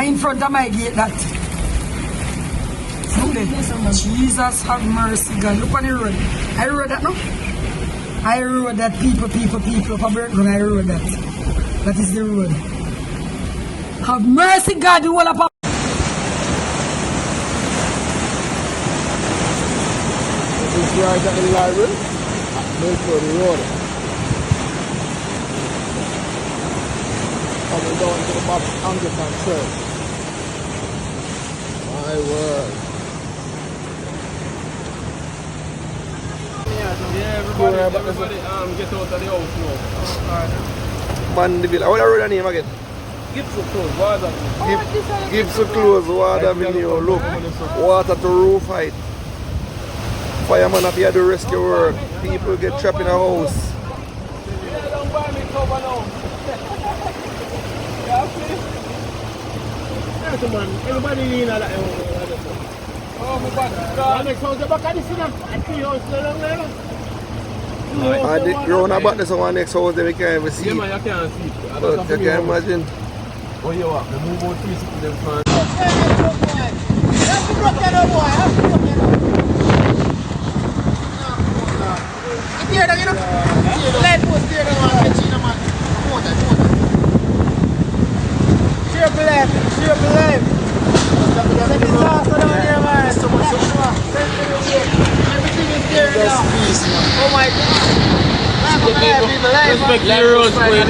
in front of my gate that. Jesus have mercy, God. Look on the road. I rode that, no? I rode that people for Berkeley. I rode that. That is the road. Have mercy, God. You all up. It's right at the library. Milford Road. Coming down to the back Anglican Church. My word. Yeah, everybody get out of the house now. Mandeville. What are the name again? Gibson Close, Water. Gibson Close, Water Avenue. Look, water to roof height. Fireman up here do rescue work. People get trapped in a house. Yeah, don't buy me cover now. Everybody in that. Oh, my God. Next house, the back of the city. I see house there. Round about this one next house that we can't even see. Yeah, man, you can't see. But you can imagine. Oh, you are. They move out 360 them fans. Oh my God. Respect your roads, man.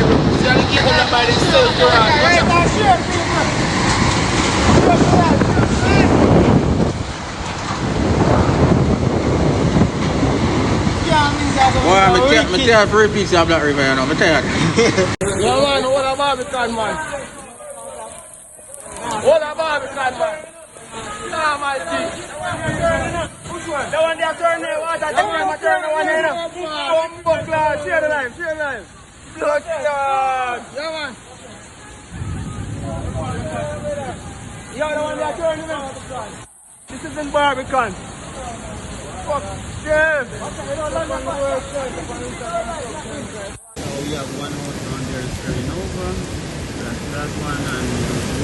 Boy, I'm tired for a piece of Black River, you know. I'm tired. Yeah, man. What a Barbican, man. What a Barbican, man. Nah, my G. The one they are turning water, the one turning one here. Bumbo class, share the line. Blood class. Yeah, man. Yeah, the one they are turning now. This is in Barbican. Fuck them. We have one house down there is turning over. That's one, and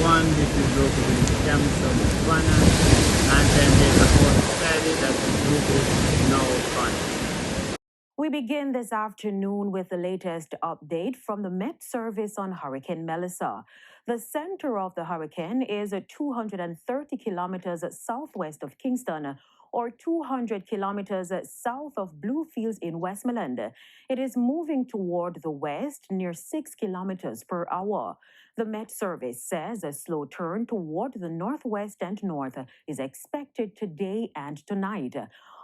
one this is located in Camson, Savannah, and then there's a house beside it that is located now fun. We begin this afternoon with the latest update from the Met Service on Hurricane Melissa. The center of the hurricane is 230 kilometers southwest of Kingston, or 200 kilometers south of Bluefields in Westmoreland. It is moving toward the west near 6 kilometers per hour. The Met Service says a slow turn toward the northwest and north is expected today and tonight.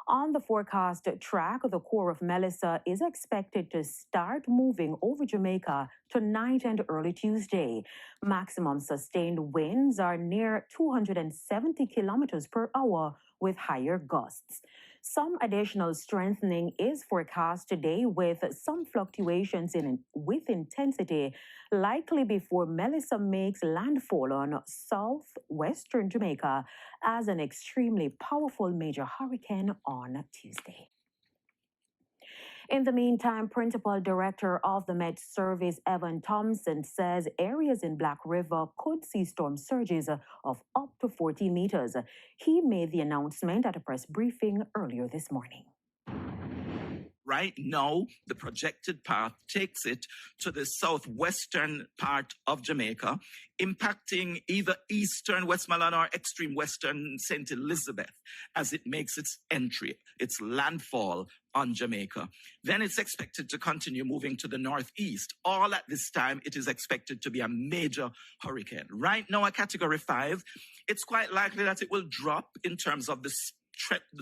On the forecast track, the core of Melissa is expected to start moving over Jamaica tonight and early Tuesday. Maximum sustained winds are near 270 kilometers per hour with higher gusts. Some additional strengthening is forecast today with some fluctuations with intensity likely before Melissa makes landfall on southwestern Jamaica as an extremely powerful major hurricane on Tuesday. In the meantime, Principal Director of the Met Service, Evan Thompson, says areas in Black River could see storm surges of up to 40 meters. He made the announcement at a press briefing earlier this morning. Right now, the projected path takes it to the southwestern part of Jamaica, impacting either eastern Westmoreland or extreme western St. Elizabeth as it makes its entry, its landfall on Jamaica. Then it's expected to continue moving to the northeast. All at this time, it is expected to be a major hurricane. Right now, a Category 5, it's quite likely that it will drop in terms of the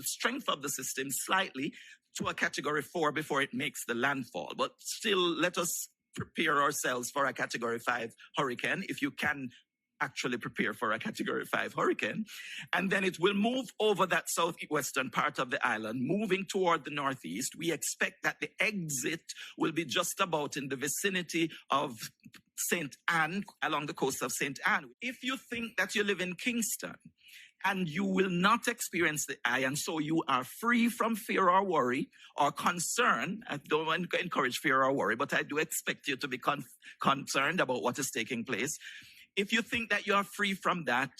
strength of the system slightly to a Category 4 before it makes the landfall. But still, let us prepare ourselves for a Category 5 hurricane, if you can actually prepare for a Category 5 hurricane. And then it will move over that southwestern part of the island, moving toward the northeast. We expect that the exit will be just about in the vicinity of St. Anne, along the coast of St. Anne. If you think that you live in Kingston, and you will not experience the eye, and so you are free from fear or worry or concern. I don't want to encourage fear or worry, but I do expect you to be concerned about what is taking place. If you think that you are free from that,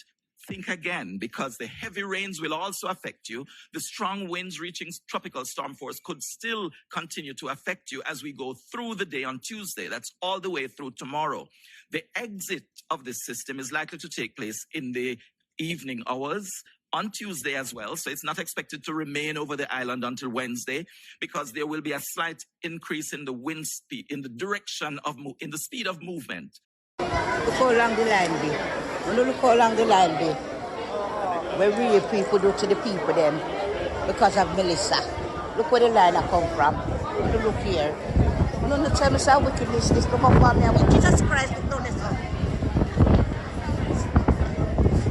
think again, because the heavy rains will also affect you. The strong winds reaching tropical storm force could still continue to affect you as we go through the day on Tuesday. That's all the way through tomorrow. The exit of this system is likely to take place in the evening hours on Tuesday as well. So it's not expected to remain over the island until Wednesday, because there will be a slight increase in the wind speed, in the direction of, in the speed of movement. Look how long the line be. Look how long the line be. Where real people do to the people them because of Melissa. Look where the line I come from. Look here. No tell me how wickedness this. Look up for me. Jesus Christ, look down this one.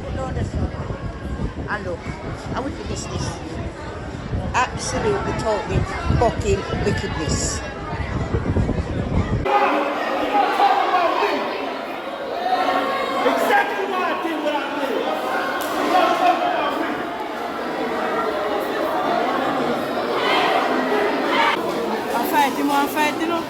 Look down this one. And look, how wickedness this. Absolutely totally fucking wickedness. Fight, you know.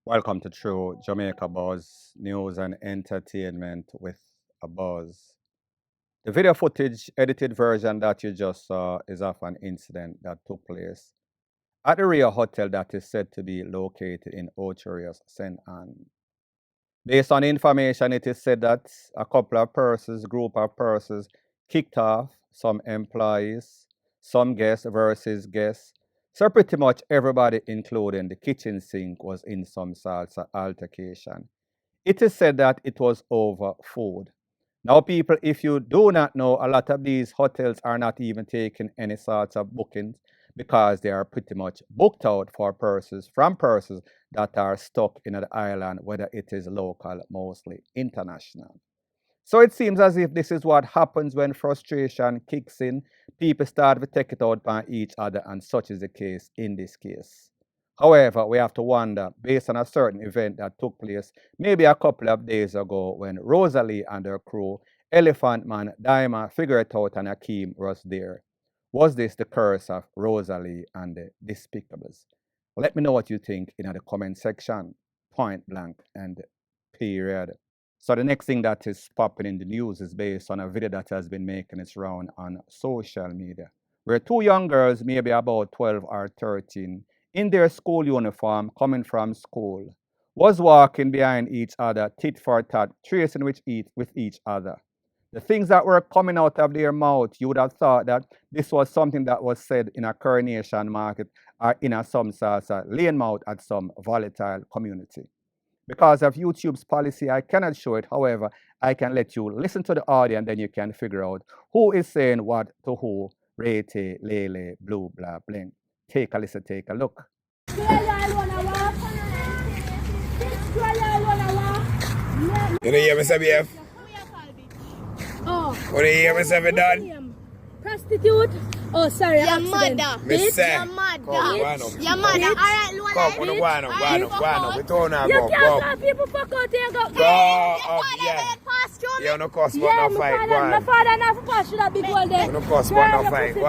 Welcome to True Jamaica Buzz, news and entertainment with a buzz. The video footage, edited version that you just saw is of an incident that took place at the RIU hotel that is said to be located in OCHO RIOS, St. Ann. Based on information, it is said that a couple of persons, group of persons, kicked off some employees, some guests versus guests. So pretty much everybody, including the kitchen sink, was in some sort of altercation. It is said that it was over food. Now, people, if you do not know, a lot of these hotels are not even taking any sorts of bookings because they are pretty much booked out for persons that are stuck in the island, whether it is local, mostly international. So it seems as if this is what happens when frustration kicks in. People start to take it out on each other, and such is the case in this case. However, we have to wonder, based on a certain event that took place maybe a couple of days ago when Rosalie and her crew, Elephant Man, Daima, Figure It Out, and Akeem was there. Was this the curse of Rosalie and the Despicables? Let me know what you think in the comment section, point blank and period. So the next thing that is popping in the news is based on a video that has been making its round on social media, where two young girls, maybe about 12 or 13, in their school uniform, coming from school, was walking behind each other, tit for tat, tracing with each other. The things that were coming out of their mouth, you would have thought that this was something that was said in a coronation market or in some sort of lane mouth at some volatile community. Because of YouTube's policy, I cannot show it. However, I can let you listen to the audio and then you can figure out who is saying what to who. Rate, Lele, Blue, blah, bling. Take a listen, take a look. You know, hear me say, BF? Oh. What do you hear me say, done? Prostitute? Oh, sorry, your accident. Mother. Miss Your mother. Your mother. All right, Lola. Come, go on. We don't know. You can't have people fuck out here. Go. Go, yeah. You don't cost what no fight. Go on. My father never passed through that big wall there. You don't cost what no fight. Go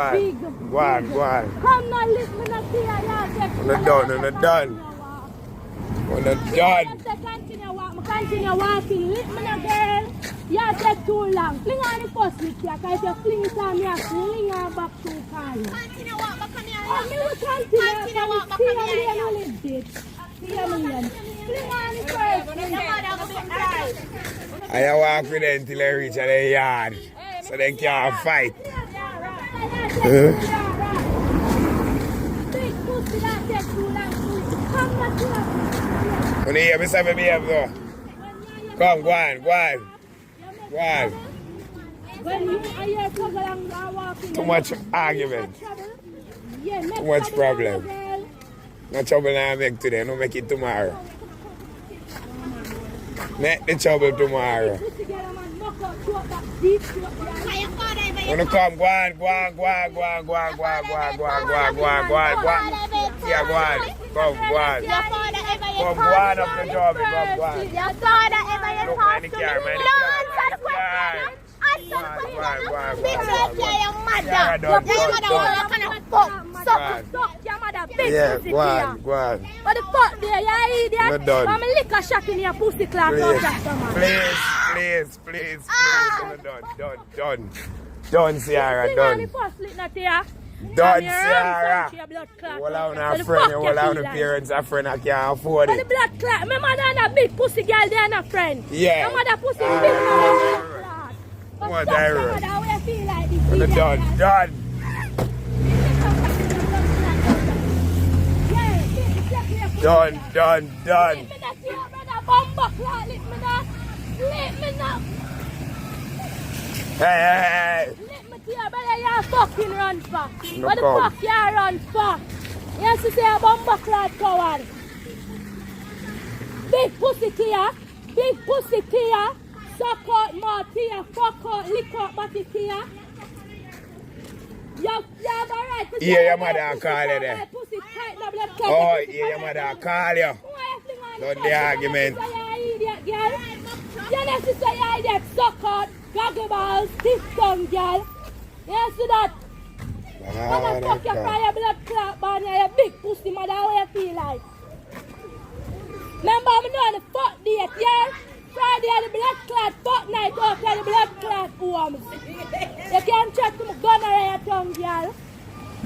on. Come now, lift me not see her. We're not done. Continue walking. Lift me now, girl. Yeah, take too long. Fling on the first lick here, because if you fling it on me, I fling her back too far. Continue walk back on here. Oh, me will continue walk back on here. See a million bit. See a million. Fling on the first lick. Your mother will be right. I walk with them till I reach the yard. So they can't fight. Big pussy that take too long. Come back here. When you hear me say me behave though. Come, go on, go on. Go on. When you are here struggling and walking, Too much argument. yeah, Too much problem. No trouble I make today, no make it tomorrow. Make the trouble tomorrow. Wanna come, go on, go on, go on, go on, go on, go on, go on, go on, go on, go on, go on, go on. Yeah, go on. Come, go on. Come, go on up the job, come, go on. Your father ever Look, man, the car, man, the car. Yeah, go on, go on. What the fuck there, you idiot? We're done. I'm a liquor shot in your pussy class. Please, please. We're done. Done, Ciara, done. Done, Ciara. All of our friends, all of our parents, our friend, I can't afford But the it. blood clot, my mother and a big pussy girl, they are a friend. Yeah. My mother pussy big clot. What But I stop, wrote. mother, how you feel like this? We're idiot, done, guys? done. Done. Let me not see your brother bumbo clot, let me not. Hey. Let me see your brother, you fucking run for. No What the come. fuck you run for? You have to say a bumbo clot coward. Big pussy Kia, suck out more Tia, fuck out, lick out body Tia. You have a right to say Yeah, your that mother pussy call you call there. my pussy tight, no blood clot. Oh, Pussy yeah, your call mother my call you. Why you fling on Done the the fuck? argument. You know, idiot, girl. You know, sister, you idiot, suck out, goggle balls, stiff tongue, girl. You see that? Motherfucker, you cry your blood clot, man, you big pussy, mother, how you feel like? Remember, I'm doing the fuck date, yeah? Friday, the blood clot, fuck night, after the blood clot homes. You can't chat to me, gun around your tongue, girl.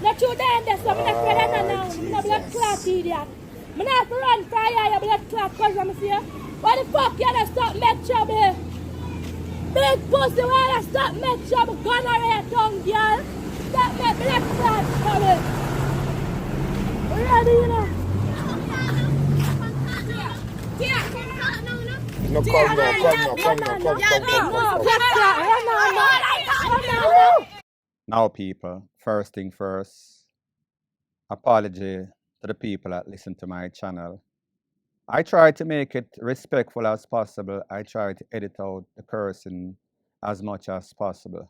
Not you down there, so I'm not afraid of no now. I'm not blood clot, idiot. I'm not to run for you, your blood clot, because I'm here. Why the fuck you not stop make trouble? Big pussy, why you stop make trouble? Gun around your tongue, girl. Stop make blood clot trouble. Ready, you know? No, come now. Now, people, first thing first, apology to the people that listen to my channel. I try to make it respectful as possible. I try to edit out the cursing as much as possible.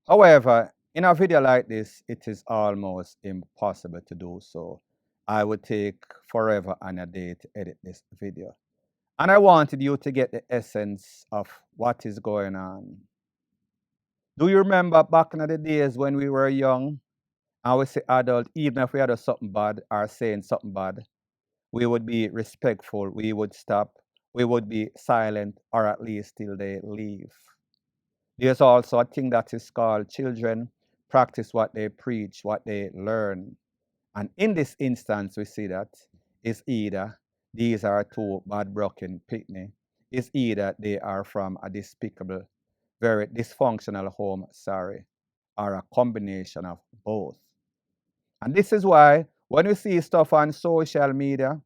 However, in a video like this, it is almost impossible to do so. I would take forever and a day to edit this video. And I wanted you to get the essence of what is going on. Do you remember back in the days when we were young and we say adult, even if we had something bad or saying something bad, we would be respectful, we would stop, we would be silent, or at least till they leave. There's also a thing that is called children practice what they preach, what they learn. And in this instance, we see that it's either these are two bad broken picnic, it's either they are from a despicable, very dysfunctional home, or a combination of both. And this is why when we see stuff on social media,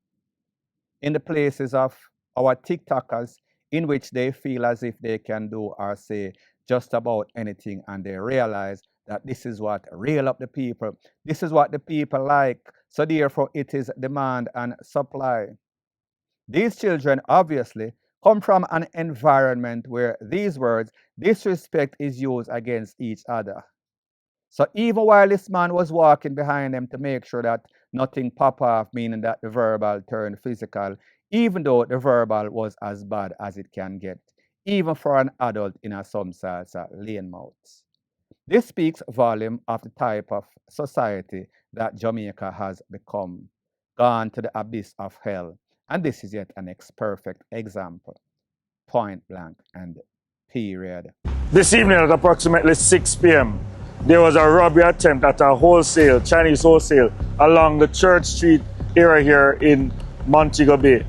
in the places of our TikTokers, in which they feel as if they can do or say just about anything, and they realize that this is what reel up the people, this is what the people like, so therefore it is demand and supply. These children obviously come from an environment where these words, disrespect, is used against each other. So even while this man was walking behind them to make sure that nothing pop off, meaning that the verbal turned physical, even though the verbal was as bad as it can get, even for an adult in a some salsa lane mouths. This speaks volume of the type of society that Jamaica has become, gone to the abyss of hell. And this is yet an perfect example, point blank and period. This evening at approximately 6 p.m., there was a robbery attempt at a Chinese wholesale along the Church Street area here in Montego Bay.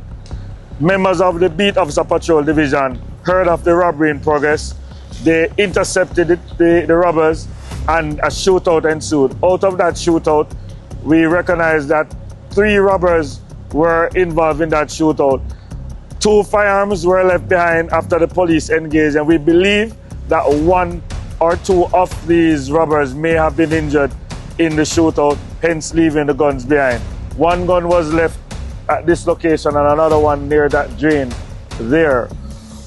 Members of the Beat Officer Patrol Division heard of the robbery in progress. They intercepted the robbers and a shootout ensued. Out of that shootout, we recognized that 3 robbers were involved in that shootout. 2 firearms were left behind after the police engaged, and we believe that 1 or 2 of these robbers may have been injured in the shootout, hence leaving the guns behind. 1 gun was left at this location and another one near that drain there.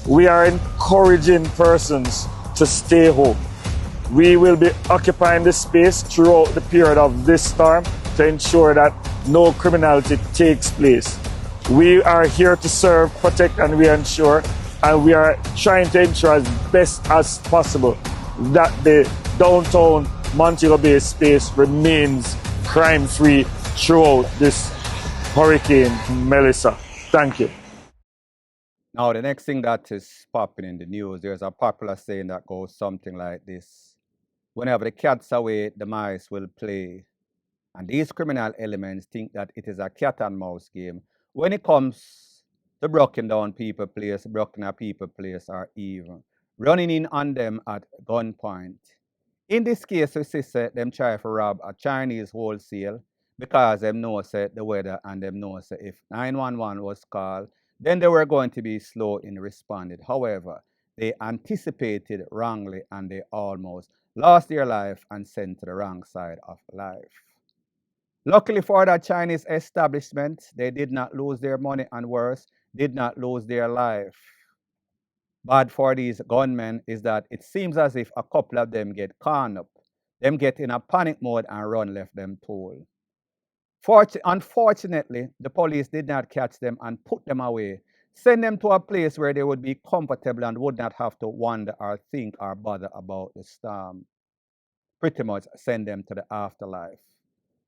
We are encouraging persons to stay home. We will be occupying this space throughout the period of this storm to ensure that no criminality takes place. We are here to serve, protect, and reassure, and we are trying to ensure as best as possible that the downtown Montego Bay space remains crime-free throughout this Hurricane Melissa. Thank you. Now, the next thing that is popping in the news, there's a popular saying that goes something like this. Whenever the cat's away, the mice will play. And these criminal elements think that it is a cat and mouse game. When it comes to breaking down people place, breaking a people place, or even running in on them at gunpoint. In this case, we see them try to rob a Chinese wholesale because them know the weather and them know if 911 was called, then they were going to be slow in responding. However, they anticipated wrongly and they almost lost their life and sent to the wrong side of life. Luckily for that Chinese establishment, they did not lose their money and worse, did not lose their life. Bad for these gunmen is that it seems as if a couple of them get caught up. Them get in a panic mode and run left them told. Unfortunately, the police did not catch them and put them away, send them to a place where they would be comfortable and would not have to wonder or think or bother about the storm. Pretty much send them to the afterlife.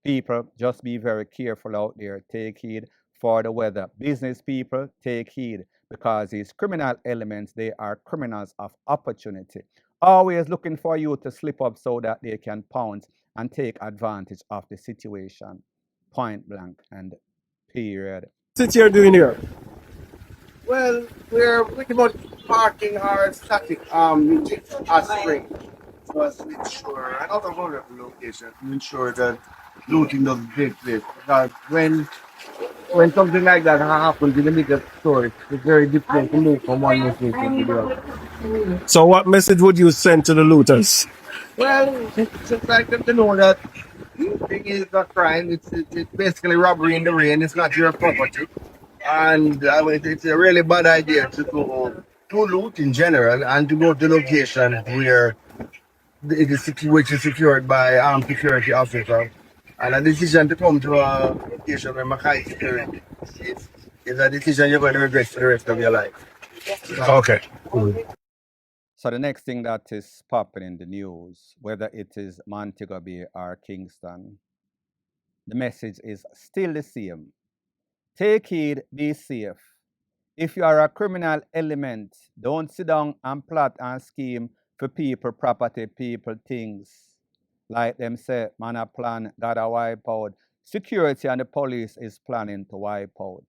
People, just be very careful out there. Take heed for the weather. Business people, take heed because these criminal elements, they are criminals of opportunity. Always looking for you to slip up so that they can pounce and take advantage of the situation. Point blank and period. What you're doing here? Well, we're pretty much parking our static spring. So as to ensure another vulnerable location to ensure that looting doesn't take place. Because when something like that happens in the middle of the story, it's very difficult to move from one location to the other. So what message would you send to the looters? Well, it's just like them to know that looting is not crime. It's basically robbery in the rain. It's not your property. And it's a really bad idea to go to loot in general and to go to location where which is secured by armed security officers. And a decision to come to a location where Mackay security is a decision you're going to regret for the rest of your life. Okay. So the next thing that is popping in the news, whether it is Montego Bay or Kingston, the message is still the same. Take heed, be safe. If you are a criminal element, don't sit down and plot and scheme for people, property, people, things. Like them say, man a plan, gotta wipe out. Security and the police is planning to wipe out.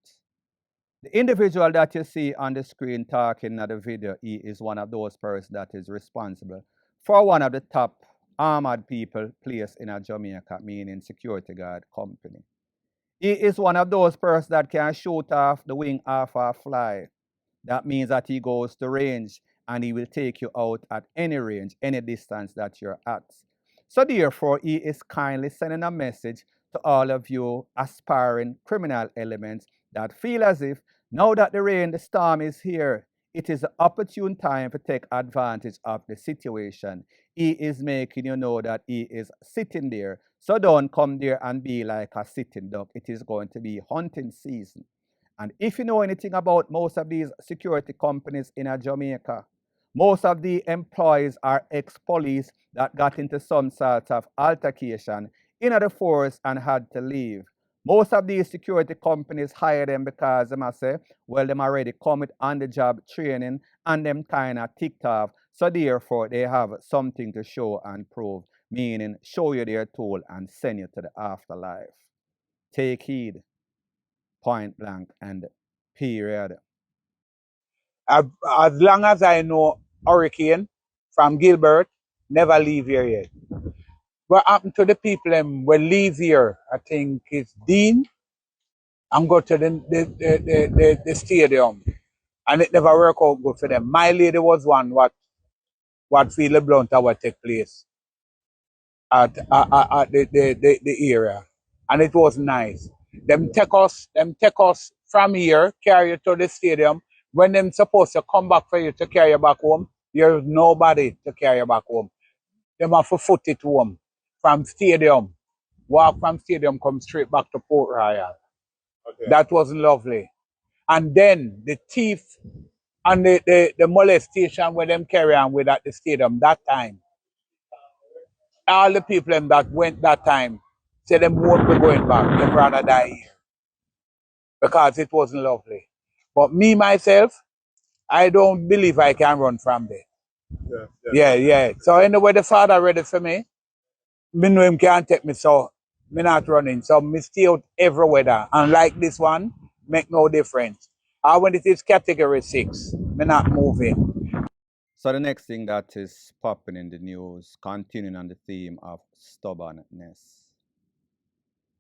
The individual that you see on the screen talking in the video, he is one of those persons that is responsible for one of the top armored people placed in a Jamaica, meaning security guard company. He is one of those persons that can shoot off the wing off a fly. That means that he goes to range and he will take you out at any range, any distance that you're at. So therefore, he is kindly sending a message to all of you aspiring criminal elements that feel as if now that the storm is here, it is an opportune time to take advantage of the situation. He is making you know that he is sitting there. So don't come there and be like a sitting duck. It is going to be hunting season. And if you know anything about most of these security companies in Jamaica, most of the employees are ex-police that got into some sort of altercation in the force and had to leave. Most of these security companies hire them because them I say, well, them already come with on-the-job training and them kind of ticked off. So therefore, they have something to show and prove, meaning show you their tool and send you to the afterlife. Take heed, point blank and period. As long as I know Hurricane from Gilbert, never leave here yet. What happened to the people when leave here? I think it's Dean and go to the stadium. And it never work out good for them. My lady was one what feel the blunt of what take place at the area. And it was nice. Them take us from here, carry you to the stadium. When them supposed to come back for you to carry you back home, there's nobody to carry you back home. Them have to foot it home. From stadium. Walk from stadium, come straight back to Port Royal. Okay. That was lovely. And then the thief and the molestation where them carry on with at the stadium that time. All the people that went that time said them won't be going back. They'd rather die here. Because it wasn't lovely. But me, myself, I don't believe I can run from there. Yeah. So anyway, the Father ready for me. Me know him can't take me, so me not running. So me stay out every weather. And like this one, make no difference. When it is category 6, me not moving. So the next thing that is popping in the news, continuing on the theme of stubbornness.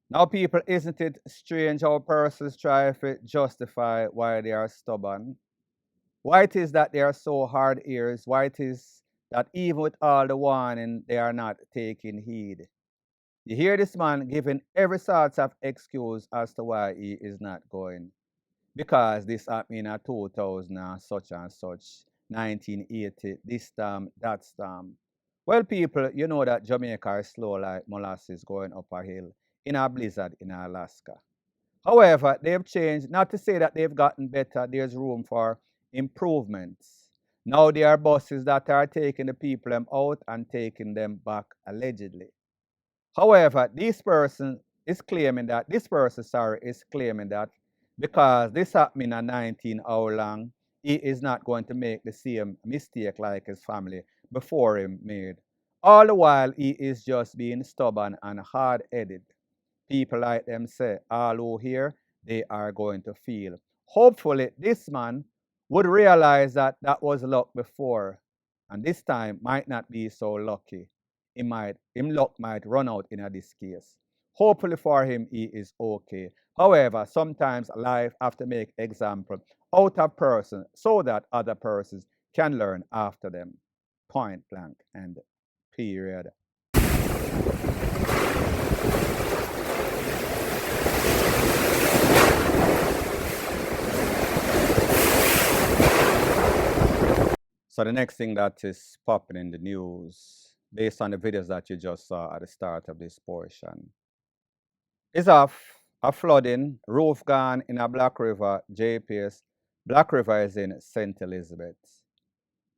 Now, people, isn't it strange how persons try to justify why they are stubborn? Why it is that they are so hard ears? Why it is that even with all the warning, they are not taking heed? You hear this man giving every sort of excuse as to why he is not going. Because this happened in 2000 and such, 1980, this storm, that storm. Well, people, you know that Jamaica is slow like molasses going up a hill in a blizzard in Alaska. However, they've changed, not to say that they've gotten better, there's room for improvements. Now there are buses that are taking the people out and taking them back allegedly. However, this person is claiming that because this happened in 19 hour long, he is not going to make the same mistake like his family before him made. All the while, he is just being stubborn and hard-headed. People like them say, all who hear, they are going to feel. Hopefully, this man would realize that that was luck before, and this time might not be so lucky. Him luck might run out in this case. Hopefully for him, he is okay. However, sometimes life have to make example out of person so that other persons can learn after them. Point blank and period. So the next thing that is popping in the news, based on the videos that you just saw at the start of this portion, is of a flooding, roof gone in a Black River, JPS. Black River is in St. Elizabeth.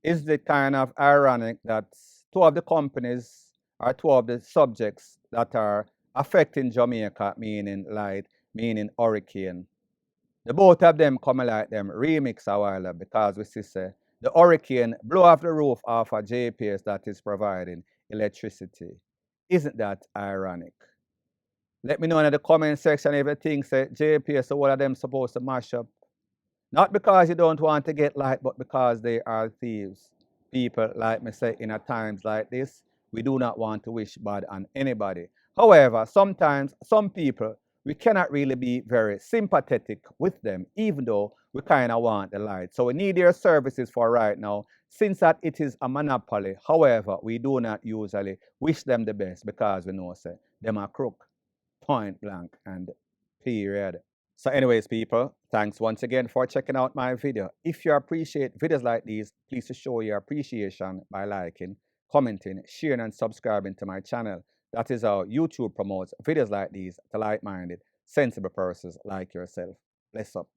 Is it kind of ironic that two of the companies are two of the subjects that are affecting Jamaica, meaning hurricane. The both of them come like them remix a while ago because we see say the hurricane blow off the roof of a JPS that is providing electricity. Isn't that ironic? Let me know in the comment section if you think say JPS or what are them supposed to mash up. Not because you don't want to get light, but because they are thieves. People, like me say, in a times like this, we do not want to wish bad on anybody. However, sometimes some people, we cannot really be very sympathetic with them, even though we kind of want the light. So we need their services for right now, since that it is a monopoly. However, we do not usually wish them the best because we know, say, them are crook, point blank and period. So anyways, people, thanks once again for checking out my video. If you appreciate videos like these, please show your appreciation by liking, commenting, sharing, and subscribing to my channel. That is how YouTube promotes videos like these to like-minded, sensible persons like yourself. Bless up.